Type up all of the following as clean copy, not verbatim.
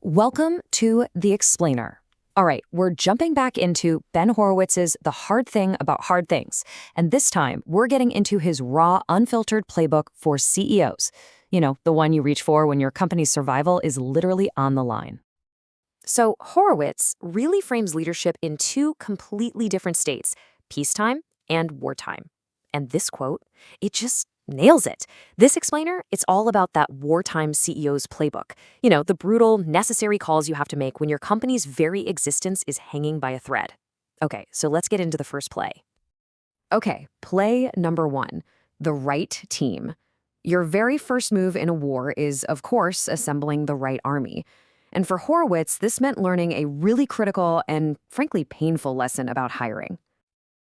Welcome to The Explainer. All right, we're jumping back into Ben Horowitz's The Hard Thing About Hard Things, and this time we're getting into his raw, unfiltered playbook for CEOs. You know, the one you reach for when your company's survival is literally on the line. So Horowitz really frames leadership in two completely different states, peacetime and wartime. And this quote, it just nails it. This explainer, it's all about that wartime CEO's playbook. You know, the brutal, necessary calls you have to make when your company's very existence is hanging by a thread. Okay, so let's get into the first play. Okay, play number one, the right team. Your very first move in a war is, of course, assembling the right army. And for Horowitz, this meant learning a really critical and, frankly, painful lesson about hiring.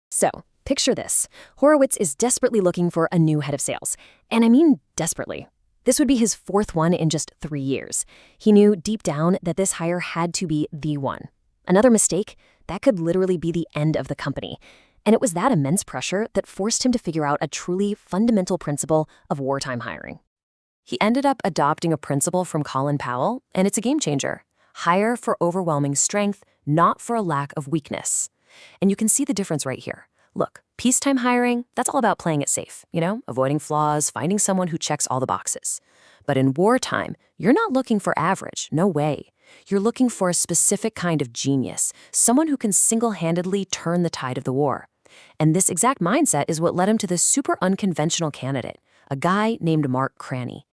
So, picture this. Horowitz is desperately looking for a new head of sales. And I mean desperately. This would be his fourth one in just 3 years. He knew deep down that this hire had to be the one. Another mistake, that could literally be the end of the company. And it was that immense pressure that forced him to figure out a truly fundamental principle of wartime hiring. He ended up adopting a principle from Colin Powell, and it's a game changer. Hire for overwhelming strength, not for a lack of weakness. And you can see the difference right here. Look, peacetime hiring, that's all about playing it safe, avoiding flaws, finding someone who checks all the boxes. But in wartime, you're not looking for average, no way. You're looking for a specific kind of genius, someone who can single-handedly turn the tide of the war. And this exact mindset is what led him to this super unconventional candidate, a guy named Mark Cranny.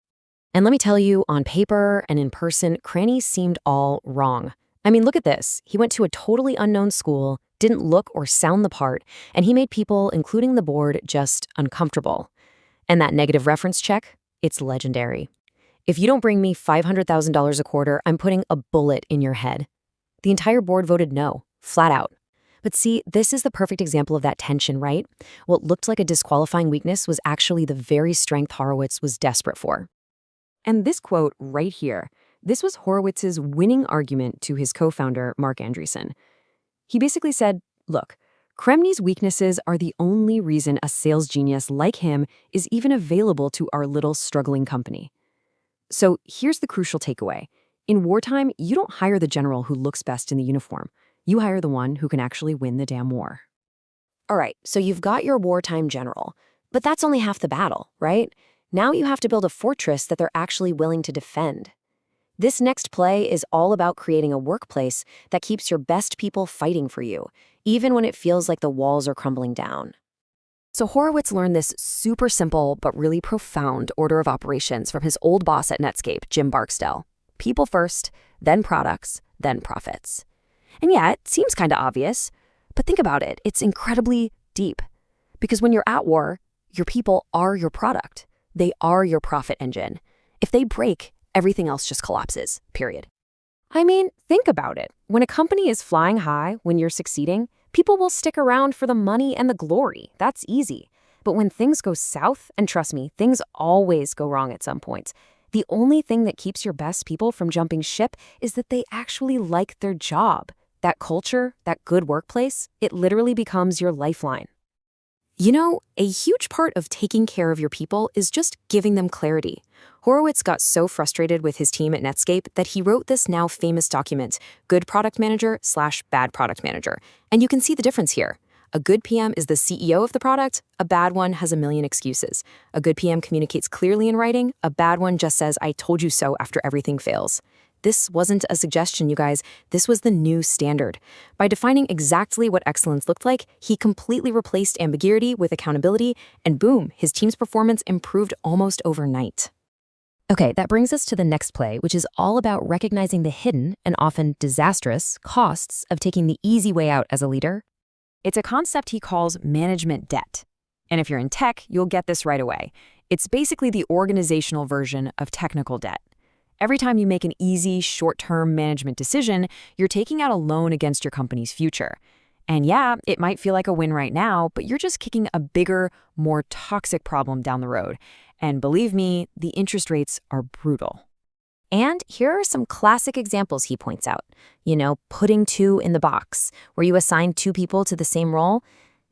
And let me tell you, on paper and in person, Cranny seemed all wrong. I mean, look at this. He went to a totally unknown school, didn't look or sound the part, and he made people, including the board, just uncomfortable. And that negative reference check, it's legendary. If you don't bring me $500,000 a quarter, I'm putting a bullet in your head. The entire board voted no, flat out. But see, this is the perfect example of that tension, right? What looked like a disqualifying weakness was actually the very strength Horowitz was desperate for. And this quote right here, this was Horowitz's winning argument to his co-founder, Mark Andreessen. He basically said, look, Kremny's weaknesses are the only reason a sales genius like him is even available to our little struggling company. So here's the crucial takeaway. In wartime, you don't hire the general who looks best in the uniform. You hire the one who can actually win the damn war. All right, so you've got your wartime general, but that's only half the battle, right? Now you have to build a fortress that they're actually willing to defend. This next play is all about creating a workplace that keeps your best people fighting for you, even when it feels like the walls are crumbling down. So Horowitz learned this super simple but really profound order of operations from his old boss at Netscape, Jim Barksdale. People first, then products, then profits. And yeah, it seems kind of obvious, but think about it. It's incredibly deep. Because when you're at war, your people are your product. They are your profit engine. If they break, everything else just collapses, period. I mean, think about it. When a company is flying high, when you're succeeding, people will stick around for the money and the glory. That's easy. But when things go south, and trust me, things always go wrong at some point, the only thing that keeps your best people from jumping ship is that they actually like their job. That culture, that good workplace, it literally becomes your lifeline. You know, a huge part of taking care of your people is just giving them clarity. Horowitz got so frustrated with his team at Netscape that he wrote this now famous document, Good Product Manager/Bad Product Manager. And you can see the difference here. A good PM is the CEO of the product, a bad one has a million excuses. A good PM communicates clearly in writing, a bad one just says, I told you so after everything fails. This wasn't a suggestion, you guys. This was the new standard. By defining exactly what excellence looked like, he completely replaced ambiguity with accountability, and boom, his team's performance improved almost overnight. Okay, that brings us to the next play, which is all about recognizing the hidden and often disastrous costs of taking the easy way out as a leader. It's a concept he calls management debt. And if you're in tech, you'll get this right away. It's basically the organizational version of technical debt. Every time you make an easy, short-term management decision, you're taking out a loan against your company's future. And yeah, it might feel like a win right now, but you're just kicking a bigger, more toxic problem down the road. And believe me, the interest rates are brutal. And here are some classic examples he points out. Putting two in the box, where you assign two people to the same role.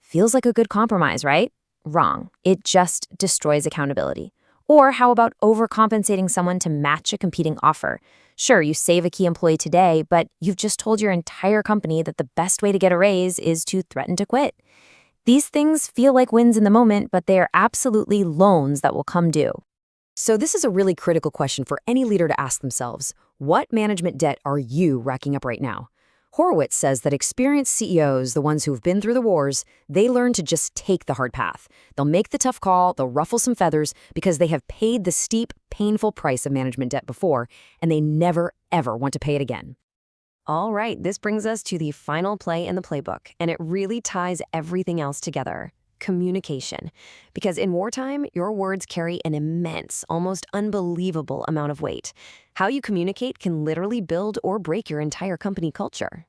Feels like a good compromise, right? Wrong. It just destroys accountability. Or how about overcompensating someone to match a competing offer? Sure, you save a key employee today, but you've just told your entire company that the best way to get a raise is to threaten to quit. These things feel like wins in the moment, but they are absolutely loans that will come due. So this is a really critical question for any leader to ask themselves. What management debt are you racking up right now? Horowitz says that experienced CEOs, the ones who've been through the wars, they learn to just take the hard path. They'll make the tough call, they'll ruffle some feathers because they have paid the steep, painful price of management debt before, and they never, ever want to pay it again. All right, this brings us to the final play in the playbook, and it really ties everything else together. Communication. Because in wartime, your words carry an immense, almost unbelievable amount of weight. How you communicate can literally build or break your entire company culture.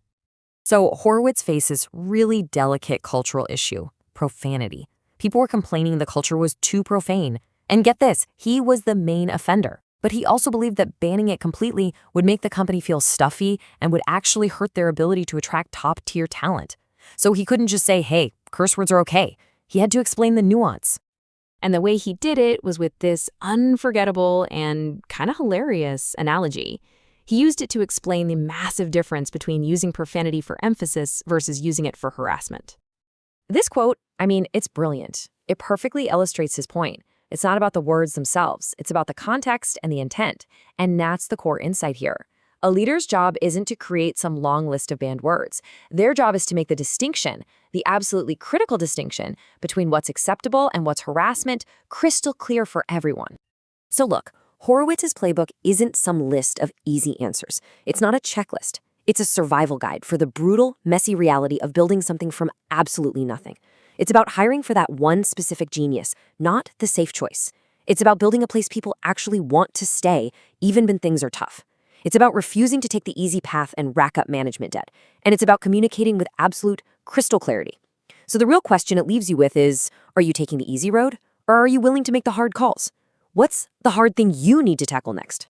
So Horowitz faces really delicate cultural issue, profanity. People were complaining the culture was too profane. And get this, he was the main offender. But he also believed that banning it completely would make the company feel stuffy and would actually hurt their ability to attract top-tier talent. So he couldn't just say, hey, curse words are okay. He had to explain the nuance. And the way he did it was with this unforgettable and kind of hilarious analogy. He used it to explain the massive difference between using profanity for emphasis versus using it for harassment. This quote, it's brilliant. It perfectly illustrates his point. It's not about the words themselves. It's about the context and the intent. And that's the core insight here. A leader's job isn't to create some long list of banned words. Their job is to make the distinction, the absolutely critical distinction, between what's acceptable and what's harassment, crystal clear for everyone. So look, Horowitz's playbook isn't some list of easy answers. It's not a checklist. It's a survival guide for the brutal, messy reality of building something from absolutely nothing. It's about hiring for that one specific genius, not the safe choice. It's about building a place people actually want to stay, even when things are tough. It's about refusing to take the easy path and rack up management debt. And it's about communicating with absolute crystal clarity. So the real question it leaves you with is, are you taking the easy road? Or are you willing to make the hard calls? What's the hard thing you need to tackle next?